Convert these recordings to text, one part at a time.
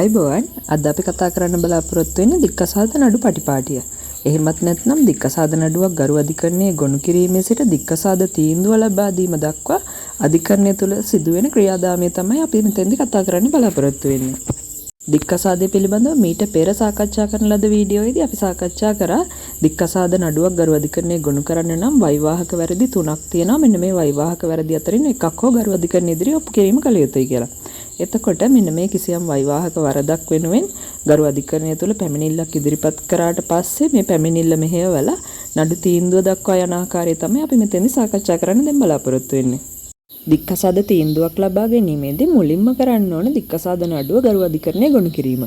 ආයුබෝවන් අද අපි කතා කරන්න බලාපොරොත්තු වෙන්නේ දික්කසාද නඩු පටිපාටිය. එහෙමත් නැත්නම් දික්කසාද නඩුවක් ගරු අධිකරණයේ ගොනු කිරීමේ සිට දික්කසාද තීන්දුව ලබා දීම දක්වා අධිකරණය තුළ සිදුවෙන ක්‍රියාදාමය තමයි අපි මෙතෙන්දී කතා කරන්න බලාපොරොත්තු වෙන්නේ. දික්කසාදය පිළිබඳව මීට පෙර සාකච්ඡා කරන ලද වීඩියෝයේදී අපි සාකච්ඡා කරා දික්කසාද නඩුවක් ගරු අධිකරණයේ ගොනු කරන්න නම් වෛවාහක වැරදි 3ක් තියෙනවා. මෙන්න මේ වෛවාහක වැරදි අතරින් එකක් හෝ ගරු අධිකරණය ඉදිරියේ ඔප්පු කිරීම කළ යුතුයි කියලා. එතකොට මෙන්න මේ කිසියම් වෛවාහක වරදක් වෙනුවෙන් ගරු අධිකරණය තුළ පැමිණිල්ලක් ඉදිරිපත් කරාට පස්සේ මේ පැමිණිල්ල මෙහෙයවලා නඩු තීන්දුව දක්වා යන ආකාරය තමයි අපි මෙතෙන්දී සාකච්ඡා කරන්න දැන් බලාපොරොත්තු වෙන්නේ. දික්කසාද තීන්දුවක් ලබා ගැනීමේදී මුලින්ම කරන්න ඕන දික්කසාද නඩුව ගරු අධිකරණයේ ගොනු කිරීම.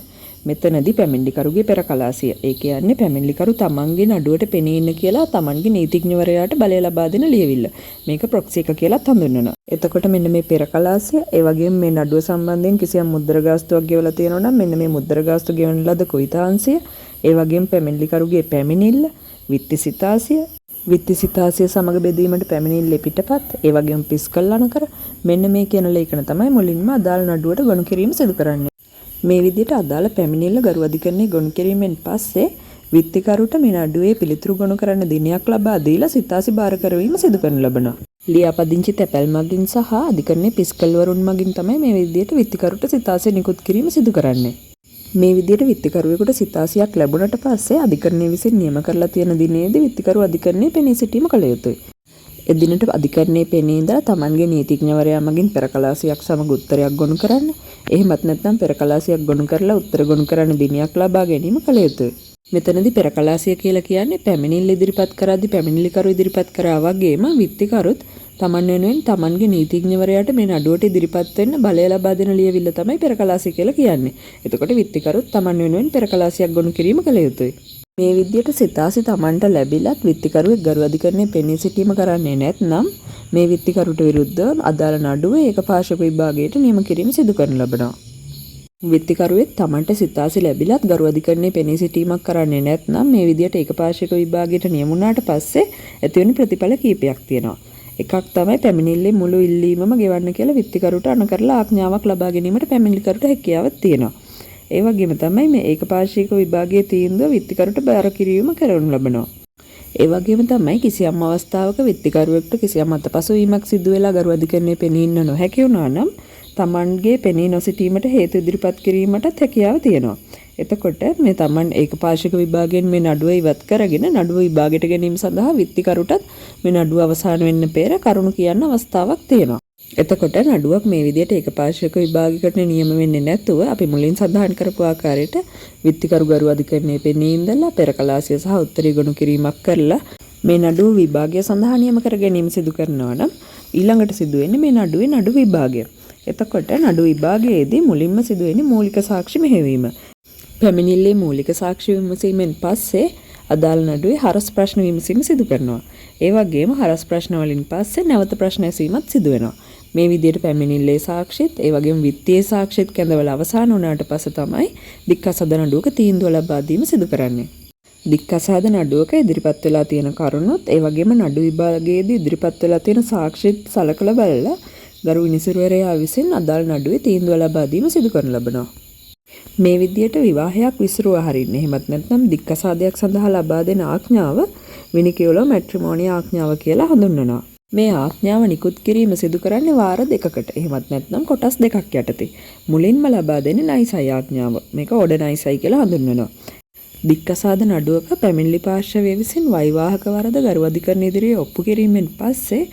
මෙතනදී පැමිණිලිකරුගේ පෙරකලාසිය. ඒ කියන්නේ පැමිණිලිකරු තමන්ගේ නඩුවට පෙනී ඉන්න කියලා තමන්ගේ නීතිඥවරයාට බලය ලබා දෙන ලියවිල්ල. මේක ප්‍රොක්සි එක කියලාත් හඳුන්වනවා. එතකොට මෙන්න මේ පෙරකලාසිය, ඒ වගේම මේ නඩුව සම්බන්ධයෙන් කිසියම් මුද්දර ගාස්තුවක් ගෙවලා තියෙනවා නම් මෙන්න මේ මුද්දර ගාස්තු ගෙවන ලද කුයිතාංශය, ඒ වගේම පැමිණිලිකරුගේ පැමිණිල්ල, විත්තිසිතාසිය සමග බෙදීමට පැමිණිල්ලේ පිටපත්, ඒ වගේම පිස්කල් අනකර මෙන්න මේ කියන ලේඛන තමයි මුලින්ම අදාළ නඩුවට ගොනු කිරීම සිදු කරන්නේ. මේ විදිහට අදාළ පැමිණිල්ල ගරු අධිකරණයේ ගොනු කිරීමෙන් පස්සේ විත්තිකරුට මේ නඩුවේ පිළිතුරු ගොනු කරන්න දිනයක් ලබා දීලා සිතාසි බාර කරවීම සිදු කරනු ලබනවා. ලියාපදිංචි තැපැල් මගින් සහ අධිකරණයේ පිස්කල් වරුන් මගින් තමයි මේ විදිහට විත්තිකරුට සිතාසිය නිකුත් කිරීම සිදු කරන්නේ. මේ විදිහට විත්තිකරුවෙකුට සිතාසියක් ලැබුණට පස්සේ අධිකරණය විසින් නියම කරලා තියෙන දිනේදී විත්තිකරුව අධිකරණයේ පෙනී සිටීම කළ යුතුයි. එදිනට අධිකරණයේ පෙනී ඉඳලා තමන්ගේ නීතිඥවරයා මගින් පෙරකලාසියක් සමග උත්තරයක් ගොනු කරන්න. එහෙමත් නැත්නම් පෙරකලාසියක් ගොනු කරලා උත්තර ගොනු කරන්න දිනයක් ලබා ගැනීම කළ යුතුයි. මෙතනදී පෙරකලාසිය කියලා කියන්නේ පැමිණිල්ල ඉදිරිපත් කරද්දී පැමිණිලිකරු ඉදිරිපත් කරා වගේම විත්තිකරුත් තමන් වෙනුවෙන් තමන්ගේ නීතිඥවරයාට මේ නඩුවට ඉදිරිපත් වෙන්න බලය ලබා දෙන ලියවිල්ල තමයි පෙරකලාසිය කියලා කියන්නේ. එතකොට විත්තිකරුත් තමන් වෙනුවෙන් පෙරකලාසියක් ගොනු කිරීම කළ යුතුයි. මේ විදිහට සිතාසි තමන්ට ලැබිලත් විත්තිකරුවෙක් ගරු අධිකරණයේ පෙනී සිටීම කරන්නේ නැත්නම් මේ විත්තිකරුට විරුද්ධව අදාළ නඩුව ඒකපාර්ශ්වික විභාගයට නියම කිරීම සිදු කරනු ලබනවා. විත්තිකරුවෙක් තමන්ට සිතාසි ලැබිලත් ගරු අධිකරණයේ පෙනී සිටීමක් කරන්නේ නැත්නම් මේ විදිහට ඒකපාර්ශ්වික විභාගයට නියම වුණාට පස්සේ ඇතිවෙන ප්‍රතිඵල කීපයක් තියෙනවා. එකක් තමයි පැමිණිල්ලේ මුළු ඉල්ලීමම ගෙවන්න කියලා විත්තිකරුට අණ කරලා ආඥාවක් ලබා ගැනීමට පැමිණිලිකරුට හැකියාවක් තියෙනවා. ඒ වගේම තමයි මේ ඒකපාර්ශ්වික විභාගයේ තීන්දුව විත්තිකරුට බාර කිරීම කරනු ලබනවා. ඒ වගේම තමයි කිසියම් අවස්ථාවක විත්තිකරුවෙකුට කිසියම් අතපසුවීමක් සිදු වෙලා ගරු අධිකරණයේ පෙනී ඉන්න නොහැකි වුණා නම් තමන්ගේ පෙනී නොසිටීමට හේතු ඉදිරිපත් කිරීමටත් හැකියාව තියෙනවා. එතකොට මේ තමන් ඒකපාර්ශ්වික විභාගයෙන් මේ නඩුව ඉවත් කරගෙන නඩුව විභාගයට ගැනීම සඳහා විත්තිකරුටත් මේ නඩුව අවසන් වෙන්න පෙර කරුණු කියන්න අවස්ථාවක් තියෙනවා. එතකොට නඩුවක් මේ විදිහට ඒකපාර්ශ්වික විභාගයකට නියම වෙන්නේ නැතුව අපි මුලින් සඳහන් කරපු ආකාරයට විත්තිකරු ගරු අධිකරණයේ පෙනී ඉඳලා පෙරකලාසිය සහ උත්තරී ගොනු කිරීමක් කරලා මේ නඩුව විභාගය සඳහා නියම කර ගැනීම සිදු කරනවා නම් ඊළඟට සිදු වෙන්නේ මේ නඩුවේ නඩු විභාගය. එතකොට නඩු විභාගයේදී මුලින්ම සිදු වෙන්නේ මූලික සාක්ෂි මෙහෙයවීම. පැමිණිල්ලේ මූලික සාක්ෂි විමසීමෙන් පස්සේ අදාළ නඩුවේ හරස් ප්‍රශ්න විමසීම සිදු කරනවා. ඒ වගේම හරස් ප්‍රශ්න වලින් පස්සේ නැවත ප්‍රශ්න ඇසීමත් සිදු වෙනවා. මේ විදිහට පැමිණිල්ලේ සාක්ෂිත් ඒ වගේම විත්තියේ සාක්ෂිත් කැඳවලා අවසන් වුණාට පස්සේ තමයි දික්කසාද නඩුවක තීන්දුව ලබා දීම සිදු කරන්නේ. දික්කසාද නඩුවක ඉදිරිපත් වෙලා තියෙන කරුණුත් ඒ වගේම නඩු විභාගයේදී ඉදිරිපත් වෙලා තියෙන සාක්ෂිත් සලකලා බලලා ගරු විනිසුරුවරයා විසින් අදාළ නඩුවේ තීන්දුව ලබා දීම සිදු කරනු ලබනවා. මේ විදිහට විවාහයක් විසිරුවා හරින්න. එහෙමත් නැත්නම් දික්කසාදයක් සඳහා ලබා දෙන ආඥාව විනිකේවලෝ මැට්‍රිමෝනි ආඥාව කියලා හඳුන්වනවා. මේ ආඥාව නිකුත් කිරීම සිදු කරන්නේ වාර දෙකකට. එහෙමත් නැත්නම් කොටස් දෙකක් යටතේ. මුලින්ම ලබා දෙන්නේ නයිසයි ආඥාව. මේක ඔඩ නයිසයි කියලා හඳුන්වනවා. දික්කසාද නඩුවක පැමිණිලි පාර්ශවය විසින් වෛවාහක වරද ගරු අධිකරණ ඉදිරියේ ඔප්පු කිරීමෙන් පස්සේ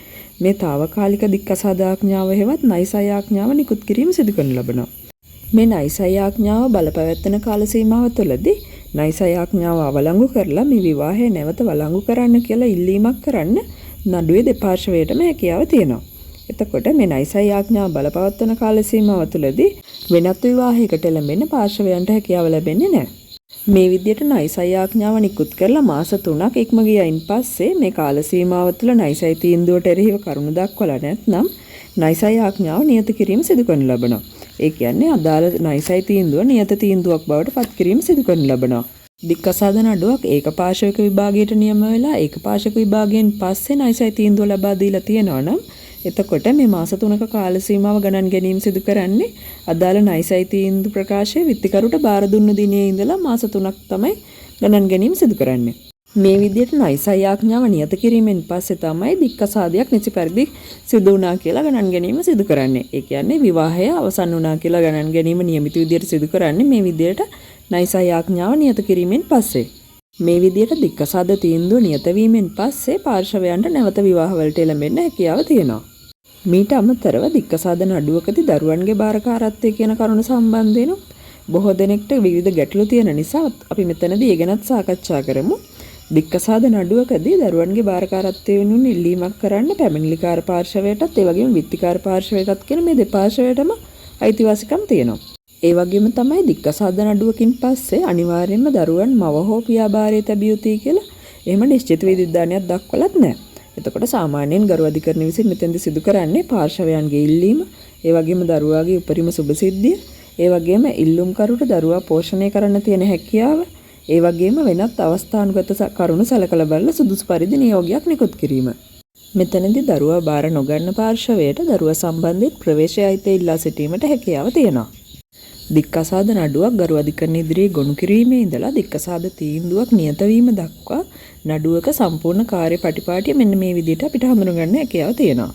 මේ తాවකාලික දික්කසාද ආඥාව හෙවත් නයිසයි ආඥාව නිකුත් කිරීම සිදු කරනු ලබනවා. මේ නයිසයි ආඥාව බලපැවැත්වෙන කාල සීමාව තුළදී නයිසයි ආඥාව අවලංගු කරලා මේ විවාහය නැවත වළංගු කරන්න කියලා ඉල්ලීමක් කරන්න නඩුවේ දෙපාර්ශ්වයටම හැකියාව තියෙනවා. එතකොට මේ නයිසයි ආඥාව බලපවත්වන කාල සීමාව තුළදී වෙනත් විවාහයකට එළඹෙන්න පාර්ශ්වයන්ට හැකියාව ලැබෙන්නේ නැහැ. මේ විදිහට නයිසයි ආඥාව නිකුත් කරලා මාස 3ක් ඉක්ම ගියයින් පස්සේ මේ කාල සීමාව තුළ නයිසයි තීන්දුවට එරෙහිව කරුණු දක්වලා නැත්නම් නයිසයි ආඥාව නියත කිරීම සිදු කරනු ලබනවා. ඒ කියන්නේ අදාළ නයිසයි තීන්දුව නියත තීන්දුවක් බවට පත් කිරීම සිදු කරනු ලබනවා. දික්කසාද නඩුවක් ඒකපාර්ශ්වික විභාගයට නියම වෙලා ඒකපාර්ශ්වික විභාගයෙන් පස්සේ නයිසයි තීන්දුව ලබා දීලා තියෙනවා නම් එතකොට මේ මාස 3ක කාල සීමාව ගණන් ගැනීම සිදු කරන්නේ අදාළ ණයසයි තීන්දුව ප්‍රකාශයේ විත්තිකරුට බාර දුන්න දිනේ ඉඳලා මාස 3ක් තමයි ගණන් ගැනීම සිදු කරන්නේ. මේ විදිහට ණයසයි ආඥාව නියත කිරීමෙන් පස්සේ තමයි දික්කසාදයක් නිසි පරිදි සිදු වුණා කියලා ගණන් ගැනීම සිදු කරන්නේ. ඒ කියන්නේ විවාහය අවසන් වුණා කියලා ගණන් ගැනීම නියමිත විදිහට සිදු කරන්නේ මේ විදිහට ණයසයි ආඥාව නියත කිරීමෙන් පස්සේ. මේ විදිහට දික්කසාද තීන්දුව නියත වීමෙන් පස්සේ පාර්ශවයන්ට නැවත විවාහවලට එළඹෙන්න හැකියාව තියෙනවා. මීට අමතරව දික්කසාද නඩුවකදී දරුවන්ගේ බාරකාරත්වය කියන කරුණ සම්බන්ධයෙන් බොහෝ දෙනෙක්ට විවිධ ගැටලු තියෙන නිසා අපි මෙතනදී ඒ ගැනත් සාකච්ඡා කරමු. දික්කසාද නඩුවකදී දරුවන්ගේ බාරකාරත්වය වෙනුවෙන් ඉල්ලීමක් කරන්න පැමිණිලිකාර පාර්ශවයටත් ඒ වගේම විත්තිකාර පාර්ශවයටත් කියන මේ දෙපාර්ශවයටම අයිතිවාසිකම් තියෙනවා. ඒ වගේම තමයි දික්කසාද නඩුවකින් පස්සේ අනිවාර්යයෙන්ම දරුවන් මව හෝ පියා භාරයේ තැබිය යුතුයි කියලා එහෙම නිශ්චිත විධිවිධානයක් දක්වලත් නැහැ. එතකොට සාමාන්‍යයෙන් ගරු අධිකරණ විසින් මෙතෙන්ද සිදු කරන්නේ පාර්ශවයන්ගේ ඉල්ලීම, ඒ වගේම දරුවාගේ උපරිම සුභසිද්ධිය, ඒ වගේම ඉල්ලුම්කරුට දරුවා පෝෂණය කරන්න තියෙන හැකියාව, ඒ වගේම වෙනත් අවස්ථානුගත කරුණු සලකලා බලලා සුදුසු පරිදි නියෝගයක් නිකුත් කිරීම. මෙතනදී දරුවා බාර නොගන්න පාර්ශවයට දරුවා සම්බන්ධයෙන් ප්‍රවේශය අයිතිය ඉල්ලා සිටීමට හැකියාව තියෙනවා. දික්කසාද නඩුවක් ගරු අධිකරණ ඉදිරියේ ගොනු කිරීමේ ඉඳලා දික්කසාද තීන්දුවක් නියත වීම දක්වා නඩුවක සම්පූර්ණ කාර්ය පටිපාටිය මෙන්න මේ විදිහට අපිට හඳුනගන්න හැකියාව තියෙනවා.